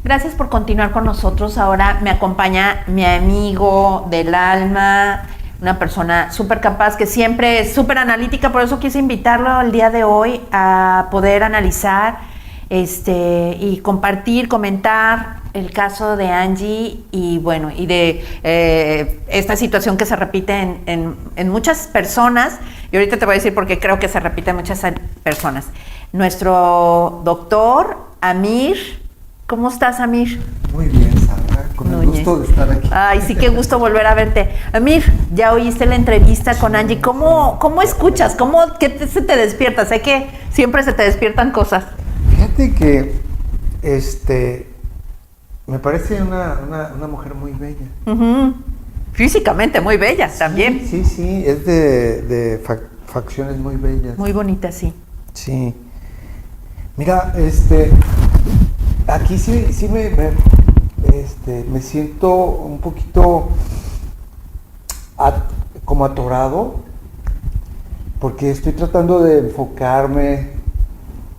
Gracias por continuar con nosotros. Ahora me acompaña mi amigo del alma, una persona súper capaz, que siempre es súper analítica, por eso quise invitarlo el día de hoy a poder analizar y compartir, comentar el caso de Angie y bueno, y de esta situación que se repite en muchas personas, y ahorita te voy a decir por qué creo que se repite en muchas personas. Nuestro doctor Amir. ¿Cómo estás, Amir? Muy bien, Sandra, con el gusto de estar aquí. Ay, sí, qué gusto volver a verte. Amir, ya oíste la entrevista con Angie. ¿Cómo escuchas? ¿Qué se te despierta? Sé que siempre se te despiertan cosas. Fíjate que me parece una mujer muy bella. Uh-huh. Físicamente muy bella también. Sí, es de facciones muy bellas. Muy bonita, sí. Sí. Mira, aquí sí me siento un poquito como atorado, porque estoy tratando de enfocarme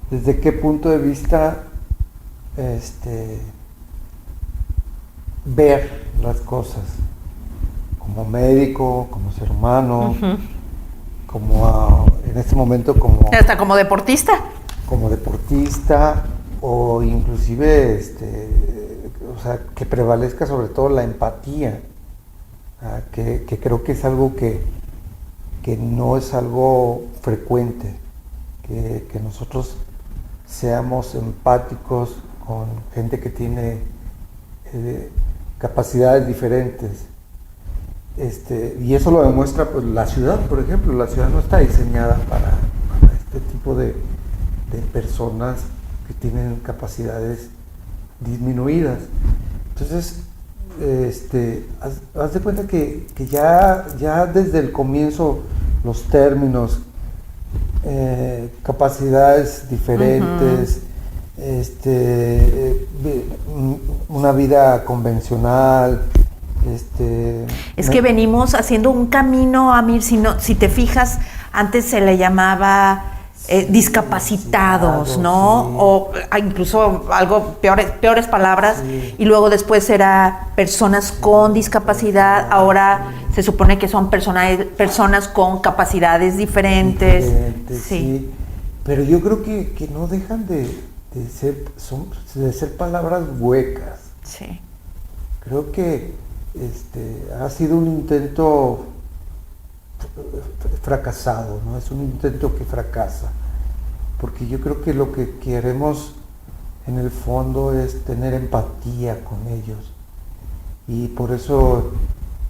desde qué punto de vista ver las cosas, como médico, como ser humano, uh-huh. En este momento hasta como deportista. Como deportista, o inclusive que prevalezca sobre todo la empatía, que creo que es algo que no es algo frecuente, que nosotros seamos empáticos con gente que tiene capacidades diferentes, y eso lo demuestra pues la ciudad, por ejemplo. La ciudad no está diseñada para este tipo de personas que tienen capacidades disminuidas. Entonces, haz de cuenta que ya desde el comienzo los términos, capacidades diferentes, uh-huh. Una vida convencional, es que venimos haciendo un camino, Amir, si te fijas, antes se le llamaba discapacitados, ¿no? Sí. O incluso algo peores palabras, sí. Y luego después era personas con discapacidad, ahora se supone que son personas con capacidades diferentes. Sí. Pero yo creo que no dejan de ser palabras huecas. Sí. Creo que ha sido un intento fracasado, ¿no? Es un intento que fracasa, porque yo creo que lo que queremos en el fondo es tener empatía con ellos, y por eso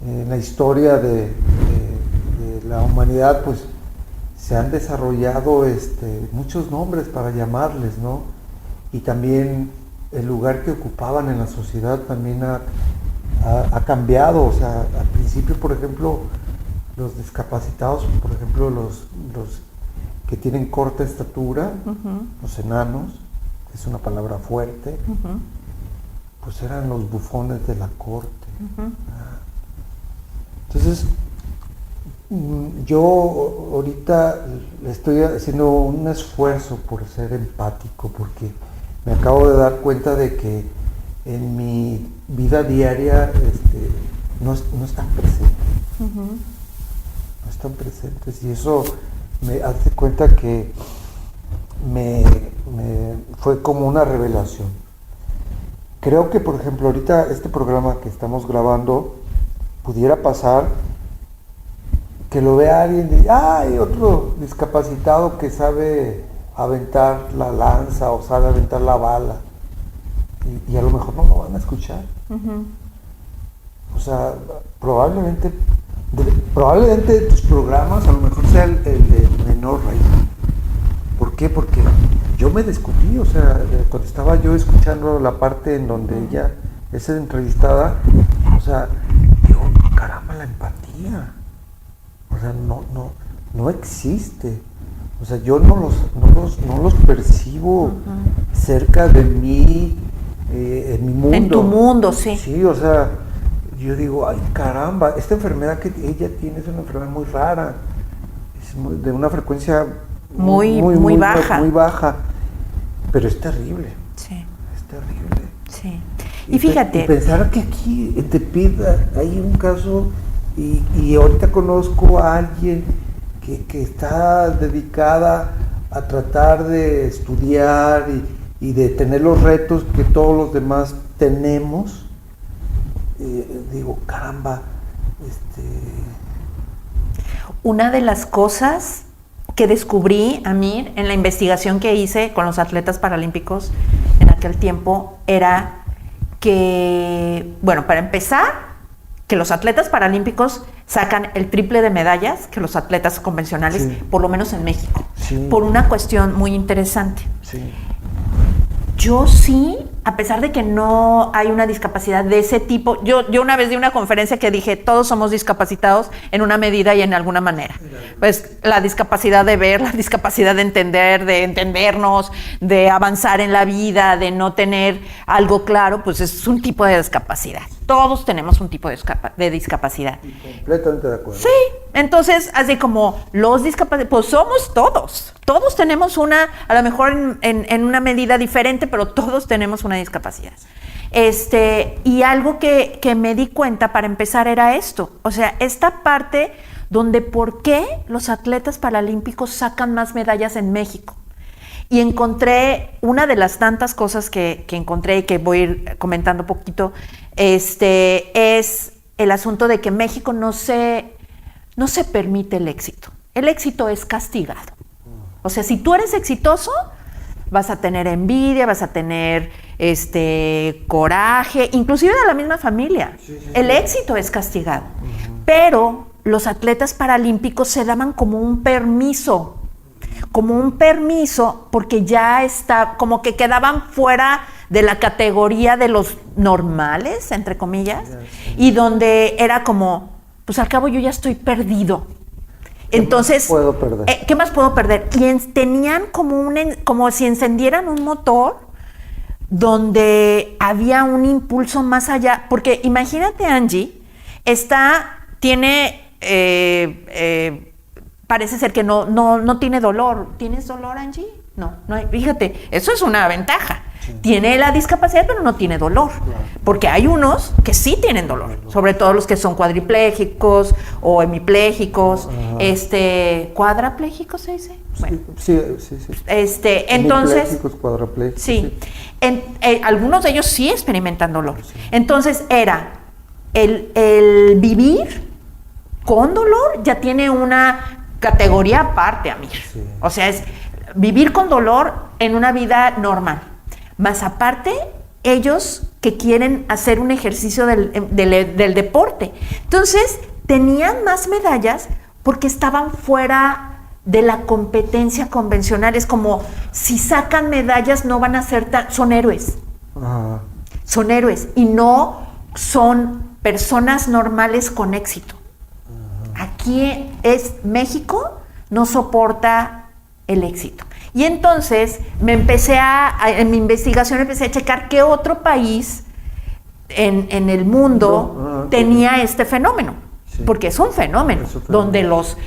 en la historia de la humanidad pues se han desarrollado muchos nombres para llamarles, ¿no? Y también el lugar que ocupaban en la sociedad también ha cambiado. O sea, al principio, por ejemplo, los discapacitados, por ejemplo, los que tienen corta estatura, uh-huh. Los enanos, es una palabra fuerte, uh-huh. Pues eran los bufones de la corte. Uh-huh. Entonces, yo ahorita estoy haciendo un esfuerzo por ser empático, porque me acabo de dar cuenta de que en mi vida diaria no están presentes. Uh-huh. No están presentes, y eso me hace cuenta que me fue como una revelación. Creo que, por ejemplo, ahorita este programa que estamos grabando pudiera pasar que lo vea alguien y hay otro discapacitado que sabe aventar la lanza o sabe aventar la bala, y a lo mejor no lo van a escuchar. Uh-huh. O sea, probablemente de tus programas a lo mejor sea el de menor raíz. ¿Por qué? Porque yo me descubrí, o sea, cuando estaba yo escuchando la parte en donde ella es entrevistada, o sea, digo, caramba, la empatía, o sea, no existe. O sea, yo no los percibo, uh-huh. Cerca de mí, en mi mundo. En tu mundo, sí. Sí, o sea, yo digo, ay, caramba, esta enfermedad que ella tiene es una enfermedad muy rara, es de una frecuencia muy baja. Muy baja, pero es terrible. Sí. Es terrible. Sí. Y fíjate. Y pensar que aquí en Tepic hay un caso, y ahorita conozco a alguien que está dedicada a tratar de estudiar y de tener los retos que todos los demás tenemos. Digo, caramba, Una de las cosas que descubrí, Amir, en la investigación que hice con los atletas paralímpicos en aquel tiempo, era que, bueno, para empezar, que los atletas paralímpicos sacan el triple de medallas que los atletas convencionales, sí, por lo menos en México, sí, por una cuestión muy interesante. Sí. Yo sí, a pesar de que no hay una discapacidad de ese tipo, yo una vez di una conferencia que dije, todos somos discapacitados en una medida y en alguna manera. Pues la discapacidad de ver, la discapacidad de entender, de entendernos, de avanzar en la vida, de no tener algo claro, pues es un tipo de discapacidad. Todos tenemos un tipo de discapacidad. Completamente de acuerdo. Sí, entonces, así como los discapacitados, pues somos todos. Todos tenemos una, a lo mejor en una medida diferente, pero todos tenemos una discapacidad. Y algo que me di cuenta para empezar era esto. O sea, esta parte donde por qué los atletas paralímpicos sacan más medallas en México. Y encontré una de las tantas cosas que encontré y que voy a ir comentando un poquito, es el asunto de que México no se permite el éxito. El éxito es castigado. O sea, si tú eres exitoso, vas a tener envidia, vas a tener coraje, inclusive de la misma familia. Sí, el éxito es castigado. Pero los atletas paralímpicos se daban como un permiso porque ya está, como que quedaban fuera de la categoría de los normales, entre comillas, y donde era como, pues al cabo yo ya estoy perdido. Entonces, ¿qué más puedo perder? ¿Qué más puedo perder? Y tenían como si encendieran un motor donde había un impulso más allá, porque imagínate, Angie, parece ser que no tiene dolor. ¿Tienes dolor, Angie? No hay. Fíjate, eso es una ventaja. Sí. Tiene la discapacidad, pero no tiene dolor. Claro. Porque hay unos que sí tienen dolor, sobre todo los que son cuadriplégicos o hemiplégicos, ¿cuadraplégicos se dice? Bueno. Sí. Entonces, cuadraplégicos. Sí. Algunos de ellos sí experimentan dolor. Sí. Entonces era el vivir con dolor ya tiene una categoría aparte, Amir. Sí. O sea, es vivir con dolor en una vida normal. Más aparte, ellos que quieren hacer un ejercicio del deporte. Entonces, tenían más medallas porque estaban fuera de la competencia convencional. Es como, si sacan medallas no van a ser son héroes. Son héroes y no son personas normales con éxito. Aquí México no soporta el éxito. Y entonces en mi investigación empecé a checar qué otro país en el mundo tenía este fenómeno. Sí. Porque es un fenómeno donde los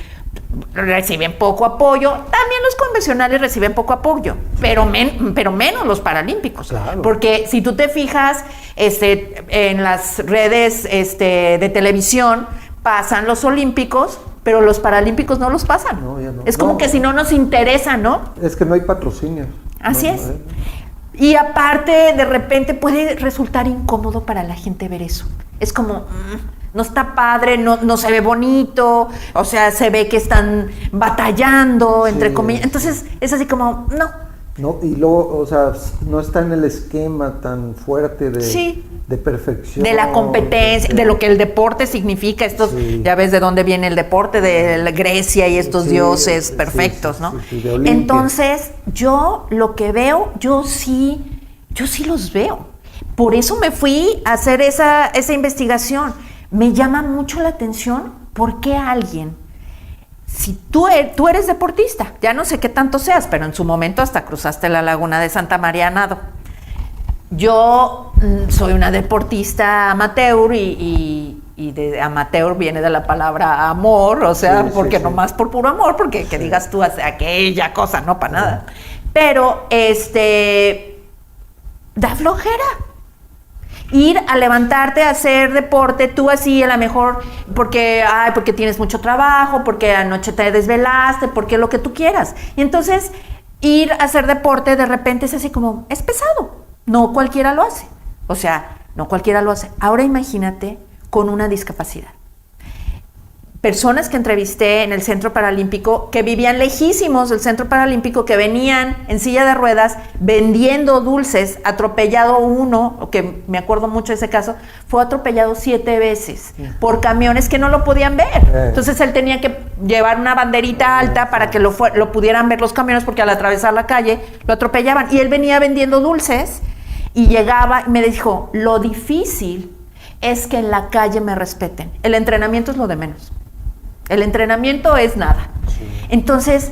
reciben poco apoyo, también los convencionales reciben poco apoyo, pero menos los paralímpicos. Claro. Porque si tú te fijas en las redes de televisión, pasan los olímpicos, pero los paralímpicos no los pasan. No, ya no. Es como que si no nos interesa, ¿no? Es que no hay patrocinio. Así es. Y aparte, de repente puede resultar incómodo para la gente ver eso. Es como, no está padre, no se ve bonito, o sea, se ve que están batallando, entre comillas. Entonces, es así como, No, y luego, o sea, no está en el esquema tan fuerte de perfección. De la competencia, de lo que el deporte significa. Ya ves de dónde viene el deporte, de la Grecia y estos dioses perfectos, ¿no? Entonces, yo lo que veo, yo sí los veo. Por eso me fui a hacer esa investigación. Me llama mucho la atención por qué alguien, si tú eres deportista, ya no sé qué tanto seas, pero en su momento hasta cruzaste la laguna de Santa María a nado. Yo soy una deportista amateur y de amateur viene de la palabra amor, o sea, porque nomás por puro amor, porque que digas tú aquella cosa, no para nada. Pero da flojera. Ir a levantarte a hacer deporte, tú así a lo mejor porque tienes mucho trabajo, porque anoche te desvelaste, porque lo que tú quieras. Y entonces ir a hacer deporte de repente es así como, es pesado. No cualquiera lo hace. O sea, no cualquiera lo hace. Ahora imagínate con una discapacidad. Personas que entrevisté en el Centro Paralímpico que vivían lejísimos del Centro Paralímpico, que venían en silla de ruedas vendiendo dulces, atropellado uno, que me acuerdo mucho de ese caso, fue atropellado 7 veces por camiones que no lo podían ver. Entonces él tenía que llevar una banderita alta para que lo pudieran ver los camiones, porque al atravesar la calle lo atropellaban. Y él venía vendiendo dulces y llegaba y me dijo, lo difícil es que en la calle me respeten. El entrenamiento es lo de menos. El entrenamiento es nada. Sí. Entonces,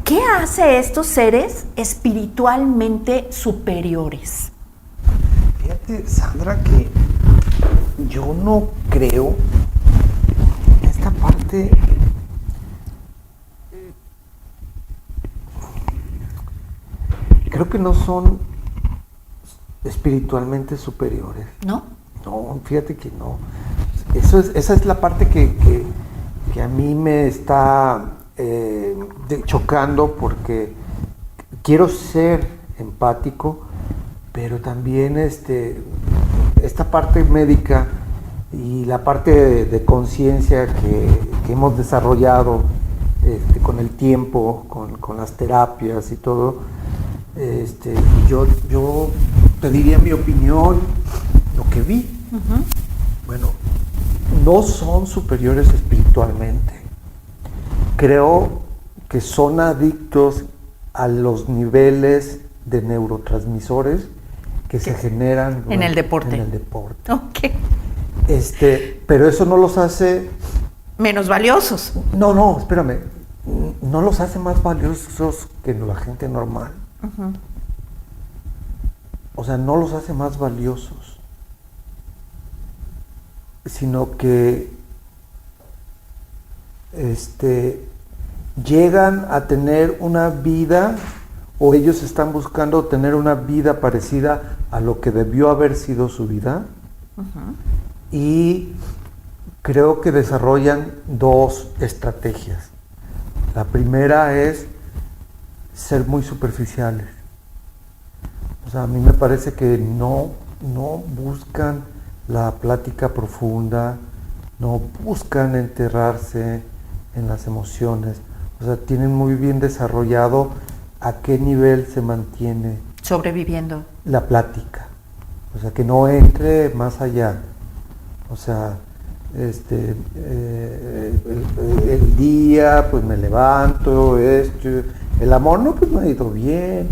¿qué hace estos seres espiritualmente superiores? Fíjate, Sandra, que yo no creo esta parte. Creo que no son espiritualmente superiores. ¿No? No, fíjate que no. Esa es la parte que a mí me está chocando, porque quiero ser empático, pero también esta parte médica y la parte de conciencia que hemos desarrollado con el tiempo, con las terapias y todo, yo te diría mi opinión, lo que vi. Uh-huh. Bueno, no son superiores espiritualmente. Creo que son adictos a los niveles de neurotransmisores que se generan en el deporte. En el deporte. Okay. Pero eso no los hace menos valiosos. No, espérame. No los hace más valiosos que la gente normal. Uh-huh. O sea, no los hace más valiosos, sino que llegan a tener una vida, o ellos están buscando tener una vida parecida a lo que debió haber sido su vida. Uh-huh. Y creo que desarrollan 2 estrategias. La primera es ser muy superficiales. O sea, a mí me parece que no buscan la plática profunda, no buscan enterrarse en las emociones. O sea, tienen muy bien desarrollado a qué nivel se mantiene sobreviviendo la plática. O sea, que no entre más allá. O sea, el día, pues me levanto, el amor, no, pues me ha ido bien.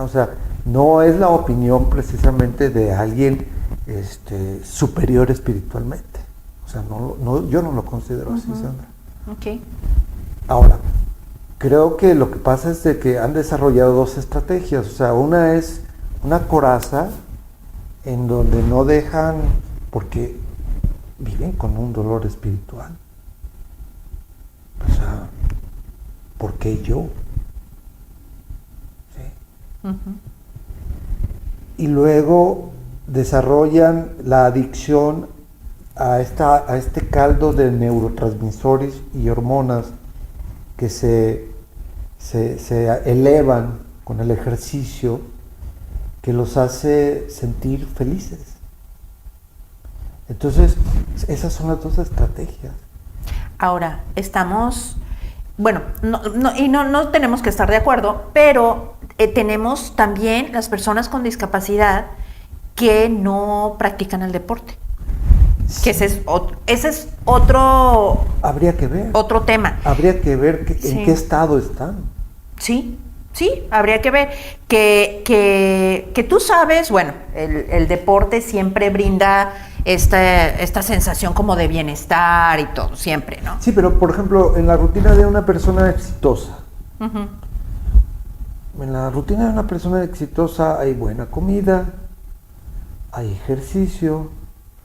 O sea, no es la opinión precisamente de alguien superior espiritualmente. O sea, yo no lo considero así, Sandra. Okay. Ahora, creo que lo que pasa es de que han desarrollado 2 estrategias. O sea, una es una coraza en donde no dejan, porque viven con un dolor espiritual. O sea, ¿por qué yo? ¿Sí? Uh-huh. Y luego desarrollan la adicción a este caldo de neurotransmisores y hormonas que se elevan con el ejercicio, que los hace sentir felices. Entonces, esas son las 2 estrategias. Ahora, estamos, bueno, no tenemos que estar de acuerdo, pero tenemos también las personas con discapacidad que no practican el deporte. Sí. Que ese es otro... Habría que ver. Otro tema. Habría que ver en qué estado están. Sí, habría que ver. Que tú sabes, bueno, el deporte siempre brinda esta sensación como de bienestar y todo, siempre, ¿no? Sí, pero por ejemplo, en la rutina de una persona exitosa, uh-huh. En la rutina de una persona exitosa hay buena comida, hay ejercicio,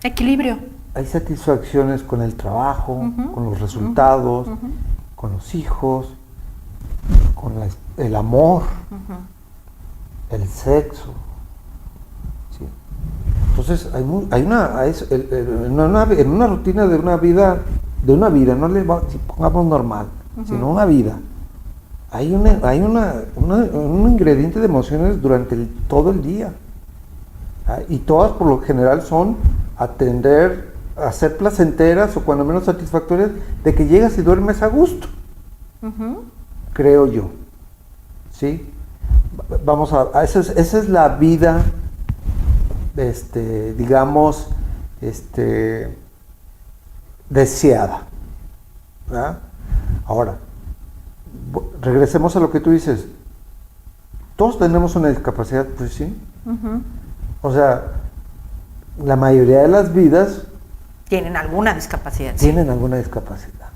equilibrio, hay satisfacciones con el trabajo, uh-huh. con los resultados, uh-huh. con los hijos, con el amor, uh-huh. el sexo, ¿sí? Entonces en una rutina de una vida, no pongamos normal, sino una vida, hay un ingrediente de emociones durante todo el día. Y todas por lo general son a ser placenteras o cuando menos satisfactorias, de que llegas y duermes a gusto, creo yo. ¿Sí? Vamos esa es la vida, digamos, deseada, ¿verdad? Ahora, regresemos a lo que tú dices. Todos tenemos una discapacidad, pues sí. O sea, la mayoría de las vidas tienen alguna discapacidad. Tienen alguna discapacidad.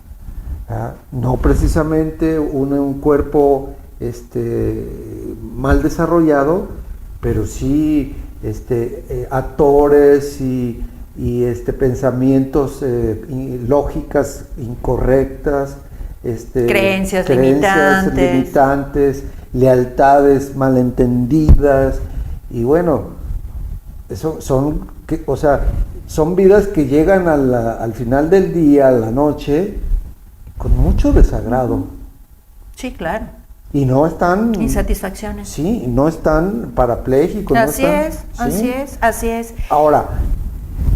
¿Verdad? No precisamente un cuerpo mal desarrollado, pero sí actores y pensamientos, lógicas incorrectas, creencias limitantes, lealtades malentendidas, y bueno, eso son vidas que llegan al final del día, a la noche, con mucho desagrado. Sí, claro. Y no están... Insatisfacciones. Sí, no están parapléjicos. Así es. Ahora,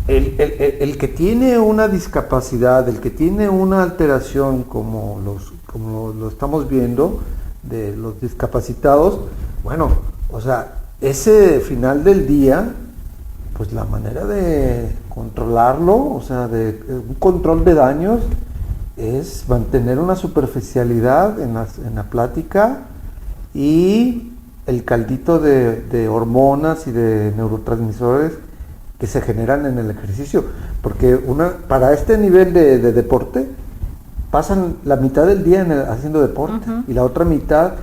el que tiene una discapacidad, el que tiene una alteración como lo estamos viendo, de los discapacitados, bueno, o sea, ese final del día, pues la manera de controlarlo, o sea, de un control de daños, es mantener una superficialidad en la plática y el caldito de hormonas y de neurotransmisores que se generan en el ejercicio, porque para este nivel de deporte pasan la mitad del día haciendo deporte y la otra mitad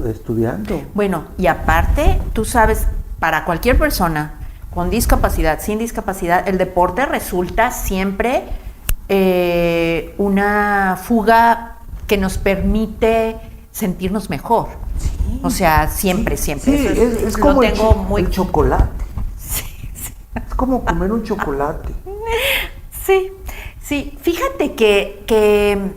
estudiando. Bueno, y aparte, tú sabes, para cualquier persona con discapacidad, sin discapacidad, el deporte resulta siempre una fuga que nos permite sentirnos mejor. Sí. O sea, siempre. Sí, es como el chocolate. Sí. Es como comer un chocolate. Sí. Fíjate que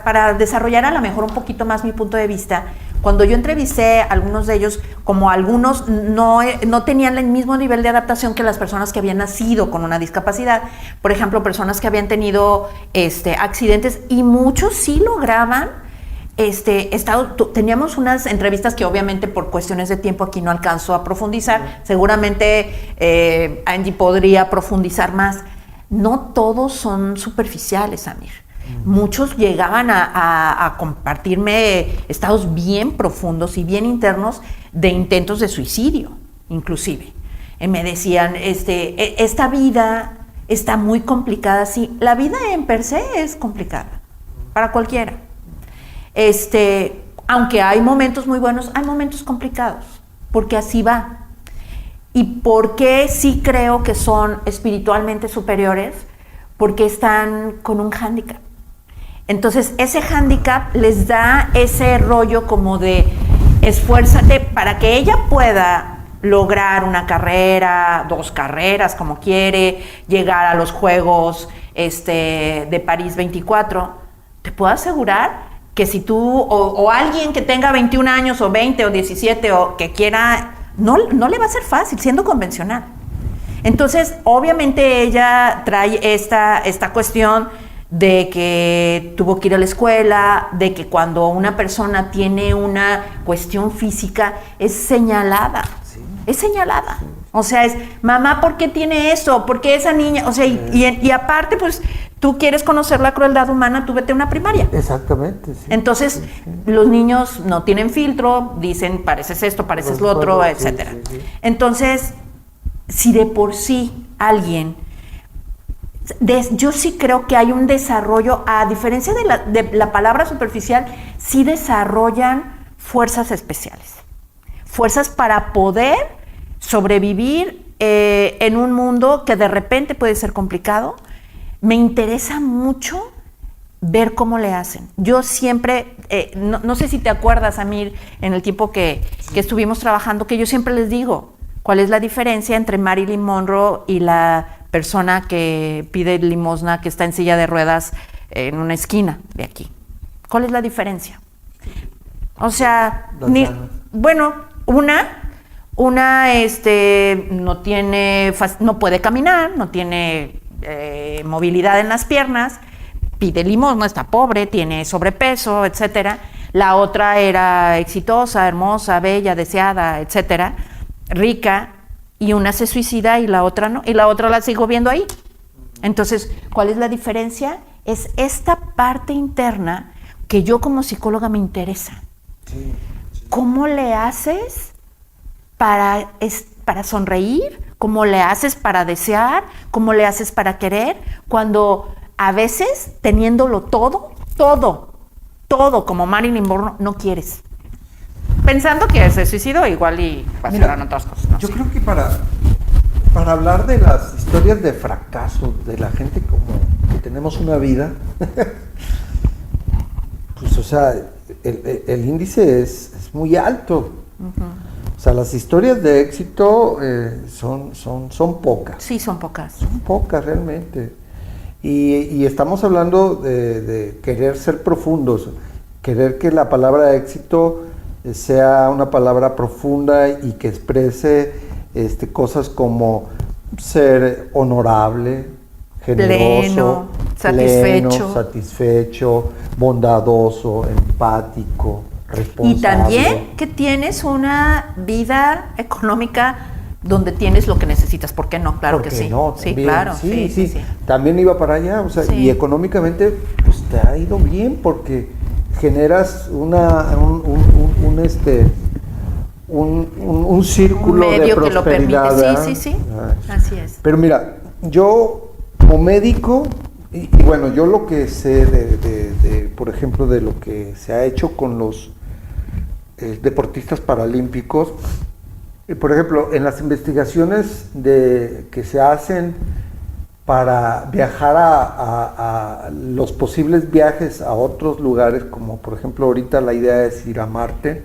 para desarrollar a lo mejor un poquito más mi punto de vista, cuando yo entrevisté a algunos de ellos, como algunos no tenían el mismo nivel de adaptación que las personas que habían nacido con una discapacidad, por ejemplo, personas que habían tenido accidentes, y muchos sí lograban teníamos unas entrevistas que obviamente por cuestiones de tiempo aquí no alcanzo a profundizar, seguramente Angie podría profundizar más. No todos son superficiales, Amir. Muchos llegaban a compartirme estados bien profundos y bien internos de intentos de suicidio, inclusive. Me decían, esta vida está muy complicada. Sí, la vida en per se es complicada, para cualquiera. Aunque hay momentos muy buenos, hay momentos complicados, porque así va. ¿Y por qué sí creo que son espiritualmente superiores? Porque están con un hándicap. Entonces, ese hándicap les da ese rollo como de esfuérzate para que ella pueda lograr una carrera, 2 carreras, como quiere, llegar a los Juegos de París 24. Te puedo asegurar que si tú o alguien que tenga 21 años o 20 o 17 o que quiera, no le va a ser fácil siendo convencional. Entonces, obviamente ella trae esta cuestión de que tuvo que ir a la escuela, de que cuando una persona tiene una cuestión física es señalada. Sí. Es señalada. Sí. O sea, es, mamá, ¿por qué tiene eso? ¿Por qué esa niña? O sea, y aparte, pues, tú quieres conocer la crueldad humana, tú vete a una primaria. Exactamente, sí. Entonces, los niños no tienen filtro, dicen, pareces esto, pareces lo otro, etcétera. Sí. Entonces, si de por sí alguien... yo sí creo que hay un desarrollo, a diferencia de la palabra superficial, sí desarrollan fuerzas especiales. Fuerzas para poder sobrevivir en un mundo que de repente puede ser complicado. Me interesa mucho ver cómo le hacen. Yo siempre, no sé si te acuerdas, Amir, en el tiempo que estuvimos trabajando, que yo siempre les digo, ¿Cuál es la diferencia entre Marilyn Monroe y la persona que pide limosna, que está en silla de ruedas en una esquina de aquí? ¿Cuál es la diferencia? O sea, bueno, una no puede caminar, no tiene movilidad en las piernas, pide limosna, está pobre, tiene sobrepeso, etcétera. La otra era exitosa, hermosa, bella, deseada, etcétera, rica, y una se suicida y la otra no, y la otra la sigo viendo ahí. Entonces, ¿cuál es la diferencia? Es esta parte interna que yo como psicóloga me interesa. Sí. ¿Cómo le haces para sonreír? ¿Cómo le haces para desear? ¿Cómo le haces para querer? Cuando a veces, teniéndolo todo, como Marilyn Monroe, no quieres. Pensando que se suicidó, igual y pasaron otras cosas. No yo sé. creo que para hablar de las historias de fracaso de la gente como que tenemos una vida, pues o sea, el índice es muy alto. O sea, las historias de éxito son pocas. Sí, son pocas. Son pocas realmente. Y estamos hablando de querer ser profundos, querer que la palabra éxito sea una palabra profunda y que exprese cosas como ser honorable, generoso, satisfecho, bondadoso, empático, responsable. Y también que tienes una vida económica donde tienes lo que necesitas. ¿Por qué no? Claro que sí. No, sí, claro. Sí. También iba para allá, o sea, y económicamente pues te ha ido bien porque generas un círculo medio de que lo prosperidad. permite. Sí. Así es. Pero mira, yo como médico y bueno, yo lo que sé de por ejemplo, de lo que se ha hecho con los deportistas paralímpicos. Por ejemplo, en las investigaciones que se hacen para viajar a los posibles viajes a otros lugares, como por ejemplo ahorita la idea es ir a Marte,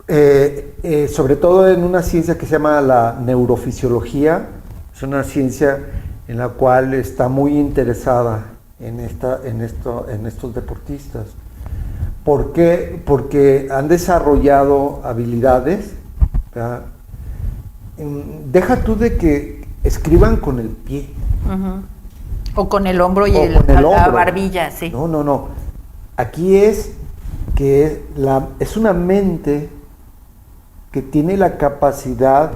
sobre todo en una ciencia que se llama la neurofisiología, es una ciencia en la cual está muy interesada en estos deportistas. ¿Por qué? Porque han desarrollado habilidades, ¿verdad? Deja tú de que escriban con el pie. O con el hombro y la barbilla, sí. No. Aquí es que es una mente que tiene la capacidad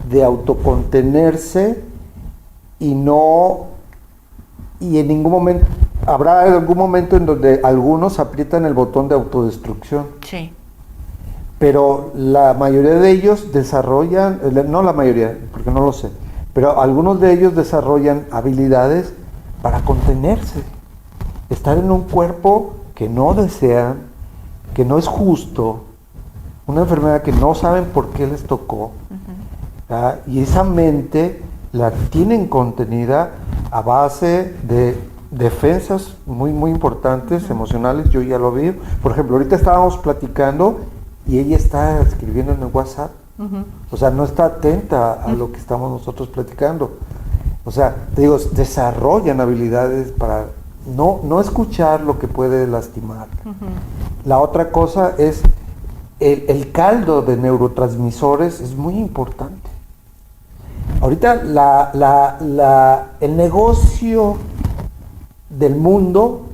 de autocontenerse y en ningún momento habrá algún momento en donde algunos aprietan el botón de autodestrucción. Sí. Pero la mayoría de ellos desarrollan, no la mayoría, porque no lo sé, pero algunos de ellos desarrollan habilidades para contenerse, estar en un cuerpo que no desean, que no es justo, una enfermedad que no saben por qué les tocó, y esa mente la tienen contenida a base de defensas muy importantes, emocionales. Yo ya lo vi. Por ejemplo, ahorita estábamos platicando y ella está escribiendo en el WhatsApp. O sea, no está atenta a lo que estamos nosotros platicando. O sea, te digo, desarrollan habilidades para no escuchar lo que puede lastimar. La otra cosa es el caldo de neurotransmisores es muy importante. Ahorita el negocio del mundo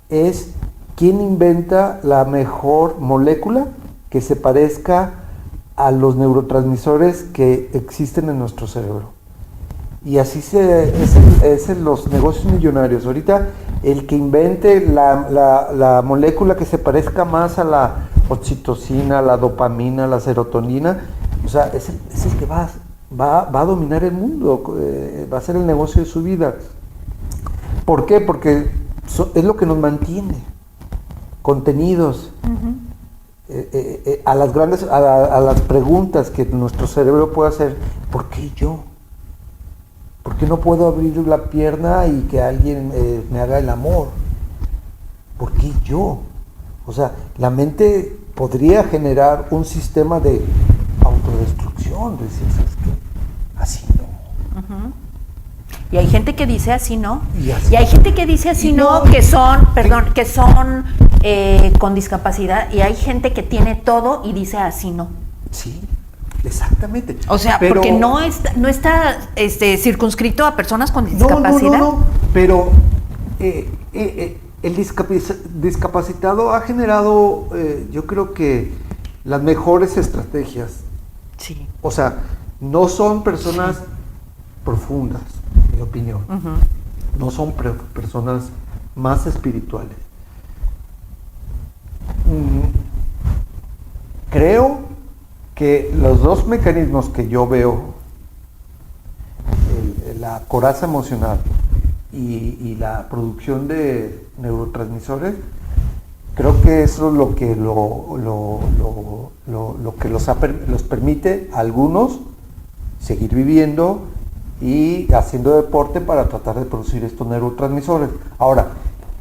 es quién inventa la mejor molécula que se parezca a los neurotransmisores que existen en nuestro cerebro. Y así es en los negocios millonarios. Ahorita el que invente la molécula que se parezca más a la oxitocina, la dopamina, la serotonina, o sea, es el que va a dominar el mundo, va a ser el negocio de su vida. ¿Por qué? Porque es lo que nos mantiene contenidos a las preguntas que nuestro cerebro puede hacer. ¿Por qué yo? ¿Por qué no puedo abrir la pierna y que alguien me haga el amor? ¿Por qué yo? O sea, la mente podría generar un sistema de autodestrucción, de decir, ¿sabes qué? Así no. Uh-huh. Y hay gente que dice así no. Y hay gente que dice así no, que son con discapacidad, y hay gente que tiene todo y dice así no. Sí, exactamente. O sea, pero, porque no está circunscrito a personas con discapacidad. No, pero el discapacitado ha generado, yo creo que las mejores estrategias. Sí. O sea, no son personas profundas, en mi opinión. Uh-huh. No son personas más espirituales. Creo que los dos mecanismos que yo veo, la coraza emocional y la producción de neurotransmisores, creo que eso es lo que los permite a algunos seguir viviendo y haciendo deporte para tratar de producir estos neurotransmisores. Ahora,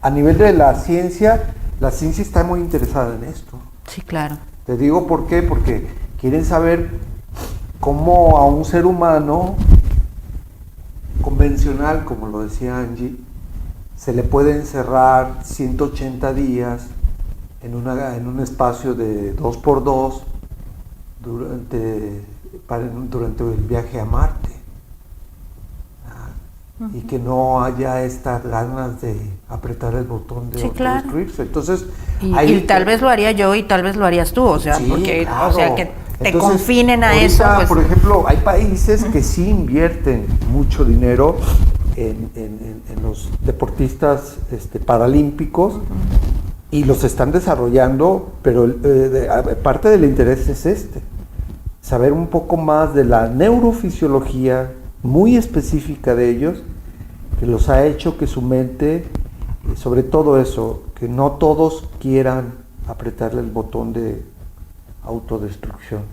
a nivel de la ciencia está muy interesada en esto. Sí, claro. Te digo por qué, porque quieren saber cómo a un ser humano convencional, como lo decía Angie, se le puede encerrar 180 días en un espacio de 2x2 durante el viaje a Marte. Uh-huh. Y que no haya estas ganas de apretar el botón de autodestruirse. Claro. Entonces, y tal vez lo haría yo y tal vez lo harías tú, o sea, sí, porque claro. O sea, que te entonces, confinen a ahorita, eso. Pues, por ejemplo, hay países que sí invierten mucho dinero en los deportistas paralímpicos, uh-huh, y los están desarrollando, pero parte del interés es saber un poco más de la neurofisiología muy específica de ellos, que los ha hecho que su mente, sobre todo eso, que no todos quieran apretarle el botón de autodestrucción.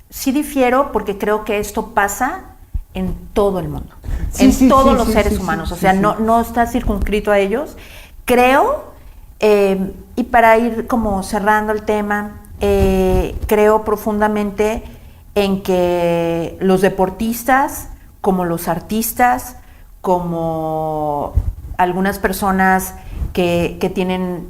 Sí difiero, porque creo que esto pasa en todo el mundo, en todos los seres humanos, o sea, no está circunscrito a ellos. Creo, y para ir como cerrando el tema, creo profundamente en que los deportistas, como los artistas, como algunas personas que tienen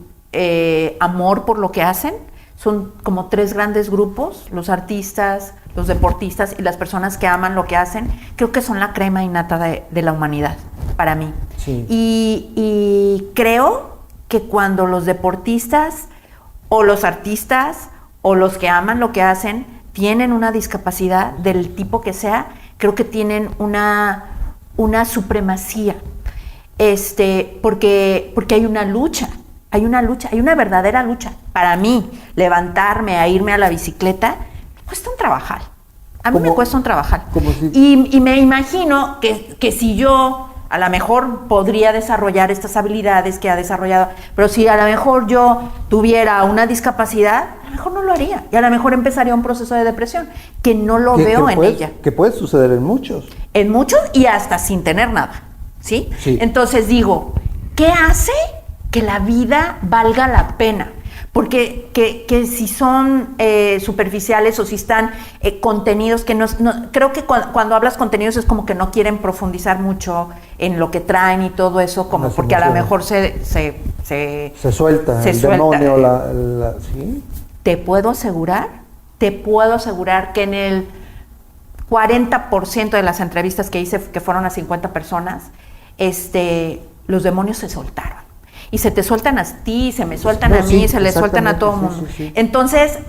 amor por lo que hacen, son como tres grandes grupos: los artistas, los deportistas y las personas que aman lo que hacen. Creo que son la crema innata de la humanidad, para mí. Sí. Y creo que cuando los deportistas o los artistas o los que aman lo que hacen tienen una discapacidad del tipo que sea, creo que tienen una supremacía, porque hay una lucha, hay una verdadera lucha. Para mí, levantarme a irme a la bicicleta cuesta un trabajal. A mí me cuesta un trabajal. Y me imagino que si yo a lo mejor podría desarrollar estas habilidades que ha desarrollado, pero si a lo mejor yo tuviera una discapacidad, a lo mejor no lo haría. Y a lo mejor empezaría un proceso de depresión, que no lo veo en ella. Que puede suceder en muchos. En muchos, y hasta sin tener nada, ¿sí? Sí. Entonces digo, ¿qué hace que la vida valga la pena? Porque que si son superficiales o si están contenidos que no creo que cuando hablas contenidos es como que no quieren profundizar mucho en lo que traen y todo eso, como las porque emociones. A lo mejor se suelta el demonio, ¿sí? Te puedo asegurar que en el 40% de las entrevistas que hice, que fueron a 50 personas, los demonios se soltaron. Y se te sueltan a ti, se me sueltan a mí, se le sueltan a todo el mundo. Sí. Entonces,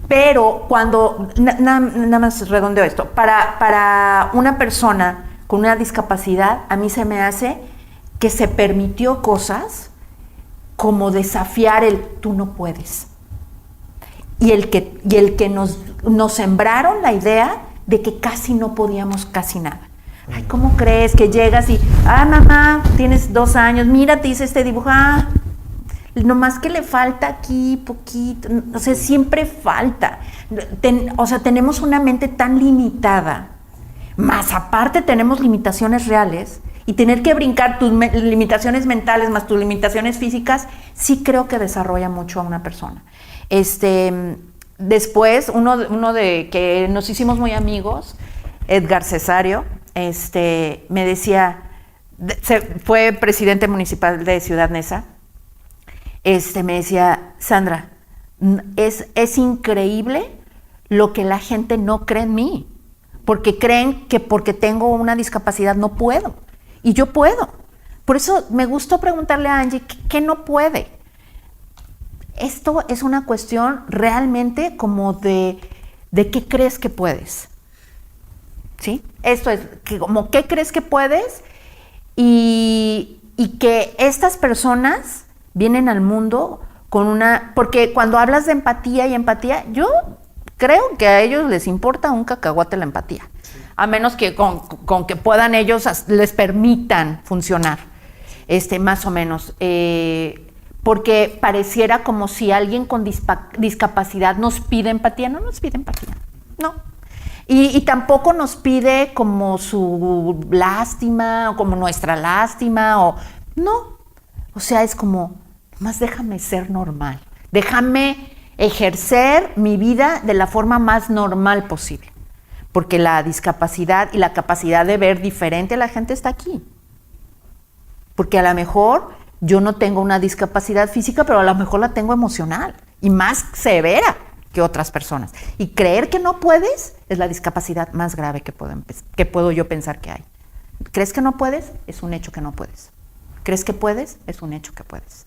pero cuando, nada más redondeo esto, para una persona con una discapacidad, a mí se me hace que se permitió cosas como desafiar tú no puedes. Y el que nos sembraron la idea de que casi no podíamos casi nada. Ay, ¿cómo crees que llegas y, mamá, tienes 2 años, mira, te hice este dibujo, nomás que le falta aquí poquito, o sea, siempre falta. O sea, tenemos una mente tan limitada, más aparte tenemos limitaciones reales, y tener que brincar tus limitaciones mentales más tus limitaciones físicas, sí creo que desarrolla mucho a una persona. Después, uno de que nos hicimos muy amigos, Edgar Cesario, me decía, fue presidente municipal de Ciudad Neza, me decía, Sandra, es increíble lo que la gente no cree en mí, porque creen que porque tengo una discapacidad no puedo, y yo puedo. Por eso me gustó preguntarle a Angie, ¿qué no puede? Esto es una cuestión realmente como de qué crees que puedes. ¿Sí? Esto es como qué crees que puedes y que estas personas vienen al mundo con porque cuando hablas de empatía y empatía, yo creo que a ellos les importa un cacahuate la empatía, a menos que con que puedan ellos, les permitan funcionar, más o menos. Porque pareciera como si alguien con discapacidad nos pide empatía. No nos pide empatía, no. Y tampoco nos pide como su lástima o como nuestra lástima, no. O sea, es como, más déjame ser normal, déjame ejercer mi vida de la forma más normal posible, porque la discapacidad y la capacidad de ver diferente a la gente está aquí. Porque a lo mejor yo no tengo una discapacidad física, pero a lo mejor la tengo emocional y más severa que otras personas. Y creer que no puedes es la discapacidad más grave que puedo yo pensar que hay. ¿Crees que no puedes? Es un hecho que no puedes. ¿Crees que puedes? Es un hecho que puedes.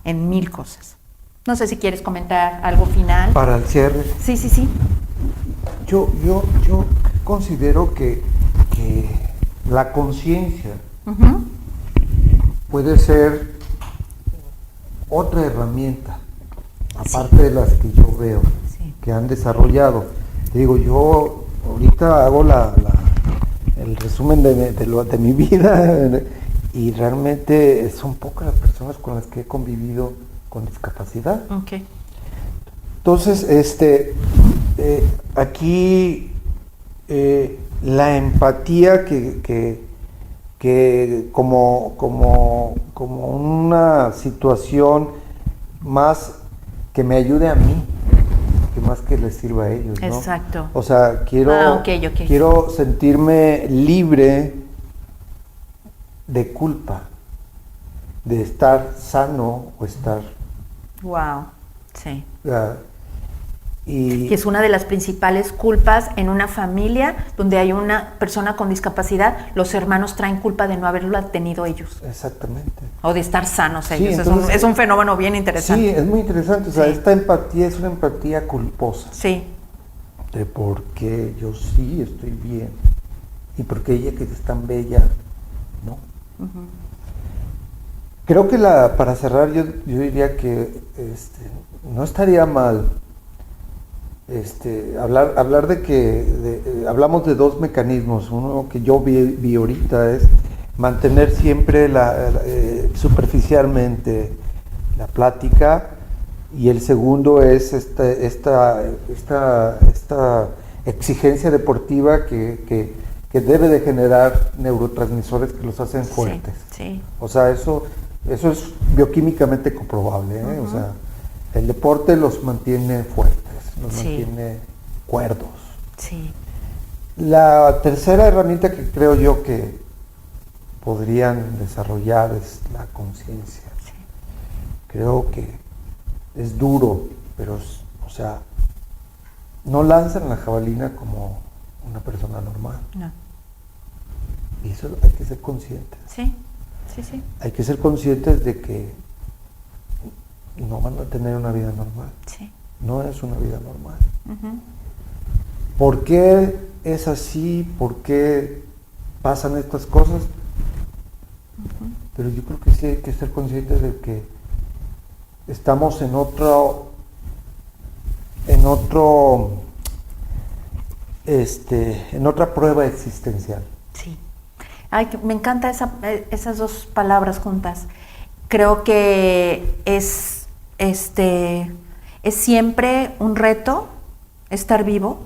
En 1000 cosas. No sé si quieres comentar algo final. Para el cierre. Sí. Yo considero que la conciencia puede ser otra herramienta, aparte de las que yo veo que han desarrollado. Te digo, yo ahorita hago el resumen de mi vida y realmente son pocas las personas con las que he convivido con discapacidad. Okay. Entonces, aquí la empatía que como una situación más que me ayude a mí, que más que les sirva a ellos, ¿no? Exacto. O sea, quiero sentirme libre de culpa, de estar sano o estar... Wow, sí. Y que es una de las principales culpas en una familia donde hay una persona con discapacidad. Los hermanos traen culpa de no haberlo tenido ellos. Exactamente. O de estar sanos ellos. Sí, entonces, es un fenómeno bien interesante. Sí, es muy interesante. O sea, esta empatía es una empatía culposa. Sí. De por qué yo sí estoy bien y por qué ella que es tan bella, ¿no? Uh-huh. Creo que para cerrar yo diría que no estaría mal hablar de que hablamos de dos mecanismos. Uno que yo vi ahorita es mantener siempre superficialmente la plática, y el segundo es esta exigencia deportiva que debe de generar neurotransmisores que los hacen fuertes. Sí. O sea, eso es bioquímicamente comprobable, ¿eh? Uh-huh. O sea, el deporte los mantiene fuertes, los mantiene cuerdos. Sí. La tercera herramienta que creo yo que podrían desarrollar es la conciencia. Sí. Creo que es duro, pero o sea, no lanzan la jabalina como una persona normal. No. Y eso hay que ser conscientes. Sí. Hay que ser conscientes de que no van a tener una vida normal. Sí. No es una vida normal. Uh-huh. ¿Por qué es así? ¿Por qué pasan estas cosas? Uh-huh. Pero yo creo que sí hay que ser conscientes de que estamos en otra prueba existencial. Sí. Ay, me encanta esas dos palabras juntas. Creo que es siempre un reto estar vivo.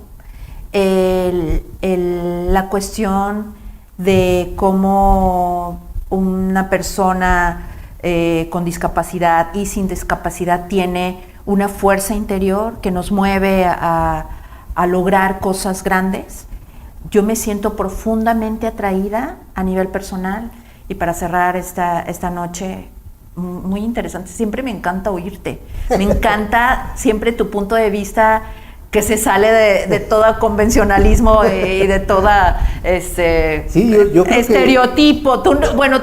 La cuestión de cómo una persona con discapacidad y sin discapacidad tiene una fuerza interior que nos mueve a lograr cosas grandes. Yo me siento profundamente atraída a nivel personal, y para cerrar esta noche, muy interesante, siempre me encanta oírte, me encanta siempre tu punto de vista que se sale de todo convencionalismo y de toda sí, yo creo estereotipo. Tú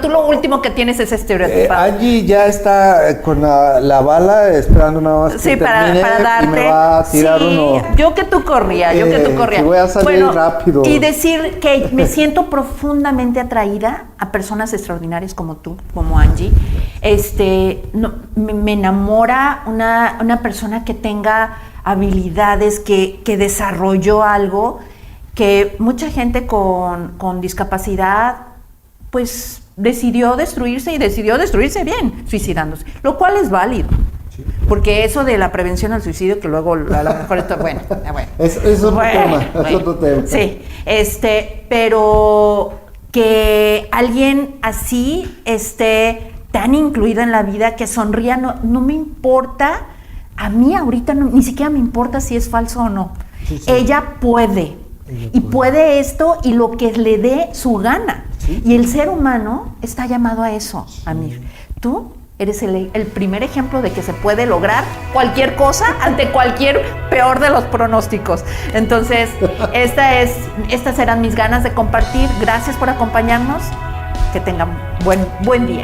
lo último que tienes es estereotipo. Angie ya está con la bala esperando nada más que termine para darte, y me va a tirar uno. Yo que tú corría. Que voy a salir rápido. Y decir que me siento profundamente atraída a personas extraordinarias como tú, como Angie. Me enamora una persona que tenga habilidades, que desarrolló algo que mucha gente con discapacidad pues decidió destruirse, y decidió destruirse bien, suicidándose, lo cual es válido. Sí. Porque eso de la prevención al suicidio, que luego a lo mejor esto, bueno. Es otro tema. Sí, pero que alguien así esté tan incluido en la vida, que sonría, no me importa. A mí ahorita ni siquiera me importa si es falso o no. Sí. Ella puede. Y puede esto y lo que le dé su gana. Sí. Y el ser humano está llamado a eso, sí. Amir. Tú eres el primer ejemplo de que se puede lograr cualquier cosa ante cualquier peor de los pronósticos. Entonces, estas eran mis ganas de compartir. Gracias por acompañarnos. Que tengan buen día.